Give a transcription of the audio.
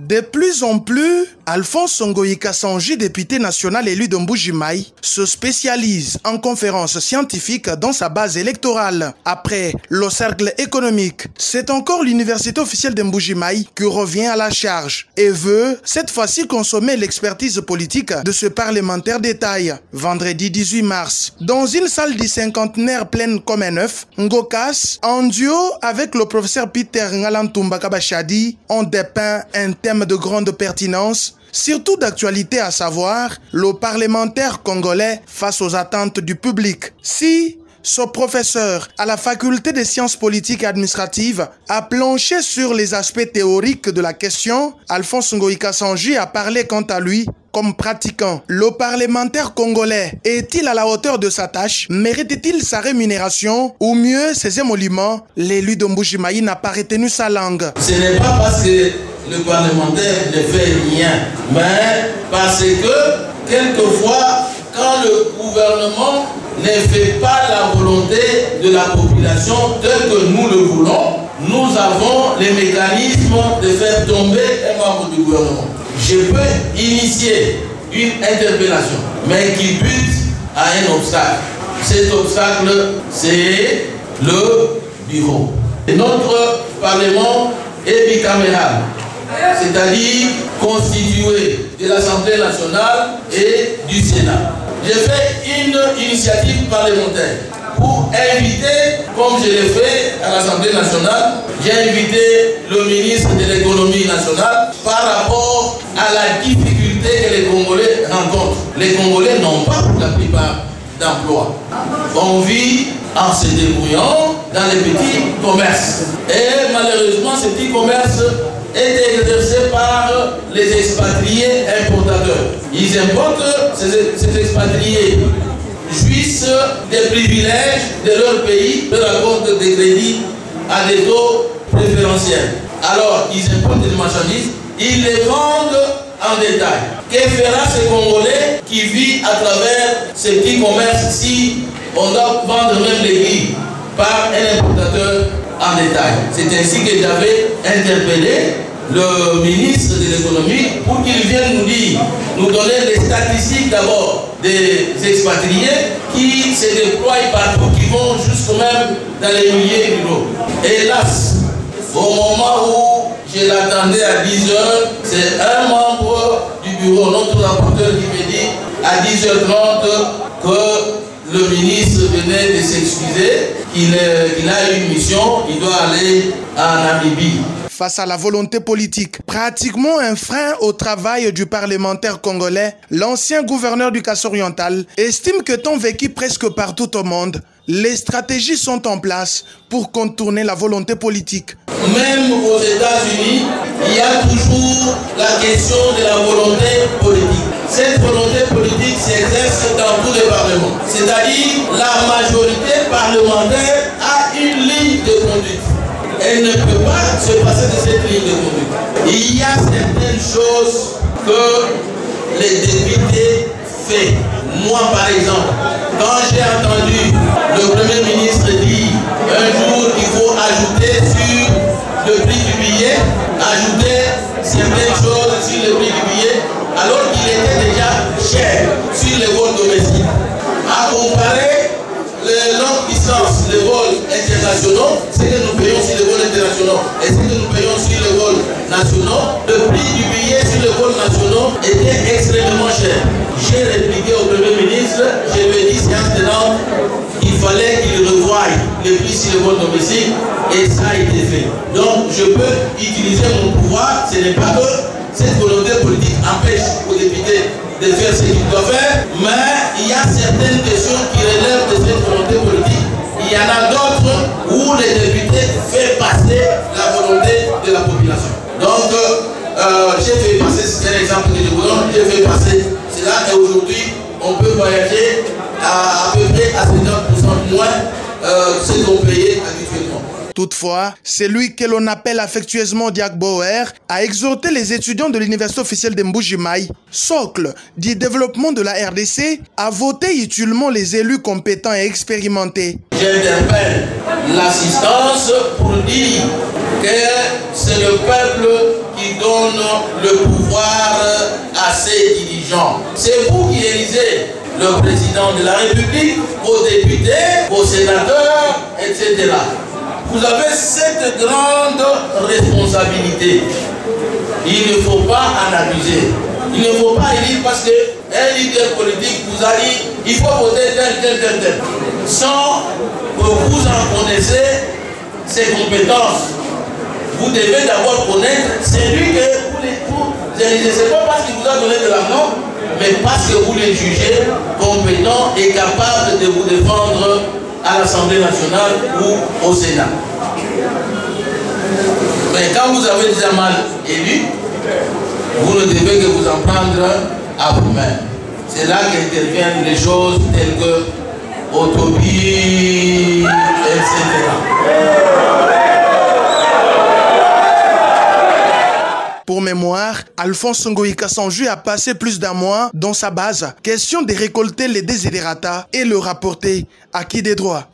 De plus en plus, Alphonse Ngoyi Kassanji, député national élu de Mbuji-Mayi, se spécialise en conférences scientifiques dans sa base électorale. Après le cercle économique, c'est encore l'université officielle de Mbuji-Mayi qui revient à la charge et veut cette fois-ci consommer l'expertise politique de ce parlementaire détail. Vendredi 18 mars, dans une salle du cinquantenaire pleine comme un œuf, Ngokas, en duo avec le professeur Peter Ngalantumba Kabachadi, ont dépeint un thème de grande pertinence, surtout d'actualité, à savoir le parlementaire congolais face aux attentes du public. Si ce professeur à la faculté des sciences politiques et administratives a planché sur les aspects théoriques de la question, Alphonse Ngoyi Kassanji a parlé quant à lui comme pratiquant. Le parlementaire congolais est-il à la hauteur de sa tâche? Mérite-t-il sa rémunération? Ou mieux, ses émoluments? L'élu de Mbuji-Mayi n'a pas retenu sa langue. Ce n'est pas parce que le parlementaire ne fait rien, mais parce que quelquefois, quand le gouvernement ne fait pas la volonté de la population telle que nous le voulons, nous avons les mécanismes de faire tomber un membre du gouvernement. Je peux initier une interpellation, mais qui bute à un obstacle. Cet obstacle, c'est le bureau. Et notre Parlement est bicaméral, c'est-à-dire constitué de l'Assemblée nationale et du Sénat. J'ai fait une initiative parlementaire pour inviter, comme je l'ai fait à l'Assemblée nationale, j'ai invité le ministre de l'économie nationale par rapport à la difficulté que les Congolais rencontrent. Les Congolais n'ont pas pour la plupart d'emploi. On vit en se débrouillant dans les petits commerces. Et malheureusement, ces petits commerces est exercé par les expatriés importateurs. Ils importent, ces expatriés jouissent des privilèges de leur pays, leur accordent des crédits à des taux préférentiels. Alors, ils importent des marchandises, ils les vendent en détail. Que fera ce Congolais qui vit à travers ces petits commerces si on doit vendre même les grilles par un importateur en détail? C'est ainsi que j'avais interpellé le ministre de l'économie pour qu'il vienne nous dire, nous donner les statistiques d'abord des expatriés qui se déploient partout, qui vont jusqu'au même dans les milliers d'euros. Hélas, au moment où je l'attendais à 10h, c'est un membre du bureau, notre rapporteur, qui me dit à 10h30 que le ministre venait de s'excuser, qu'il a une mission, il doit aller en Namibie. Face à la volonté politique, pratiquement un frein au travail du parlementaire congolais, l'ancien gouverneur du Kasaï-Oriental estime que tant vécu presque partout au monde, les stratégies sont en place pour contourner la volonté politique. Même aux États-Unis, il y a toujours la question de la volonté politique. Cette volonté politique s'exerce dans tous les parlements. C'est-à-dire la majorité parlementaire a une ligne de conduite. Elle ne peut pas se passer de cette ligne de conduite. Il y a certaines choses que les députés font. Moi, par exemple, quand j'ai entendu le Premier ministre dire un jour qu'il faut ajouter sur le prix du billet, ajouter certaines choses sur le prix du billet, alors qu'il était déjà cher sur les vols domestiques. À comparer les longues distances, les vols internationaux, ce que nous payons sur les vols internationaux et ce que nous payons sur les vols nationaux, le prix du billet sur les vols nationaux était extrêmement cher. J'ai répliqué au Premier ministre, je lui ai dit séance tenante, il fallait qu'il revoie les prix sur les vols domestiques et ça a été fait. Donc je peux utiliser mon pouvoir, ce n'est pas que cette volonté politique empêche aux députés de faire ce qu'ils doivent faire, mais il y a certaines questions qui relèvent de cette volonté politique. Il y en a d'autres où les députés font passer la volonté de la population. Donc, j'ai fait passer, c'est un exemple que je vous donne, j'ai fait passer cela et aujourd'hui, on peut voyager à peu près à 50% moins ce qu'on payait habituellement. Toutefois, c'est lui que l'on appelle affectueusement Diak Bauer a exhorté les étudiants de l'université officielle de Mbuji-Mayi, socle du développement de la RDC, à voter utilement les élus compétents et expérimentés. J'interpelle l'assistance pour dire que c'est le peuple qui doit donne le pouvoir à ses dirigeants. C'est vous qui élisez le président de la République, aux députés, aux sénateurs, etc. Vous avez cette grande responsabilité. Il ne faut pas en abuser. Il ne faut pas élire parce qu'un leader politique vous a dit il faut voter tel. Sans que vous en connaissez ses compétences. Vous devez d'abord connaître celui que vous élisez. Ce n'est pas parce qu'il vous a donné de l'argent, mais parce que vous le jugez compétent et capable de vous défendre à l'Assemblée nationale ou au Sénat. Mais quand vous avez déjà mal élu, vous ne devez que vous en prendre à vous-même. C'est là qu'interviennent les choses telles que autobie, etc. Pour mémoire, Alphonse Ngoïka Sanju a passé plus d'un mois dans sa base. Question de récolter les désidérata et le rapporter à qui des droits.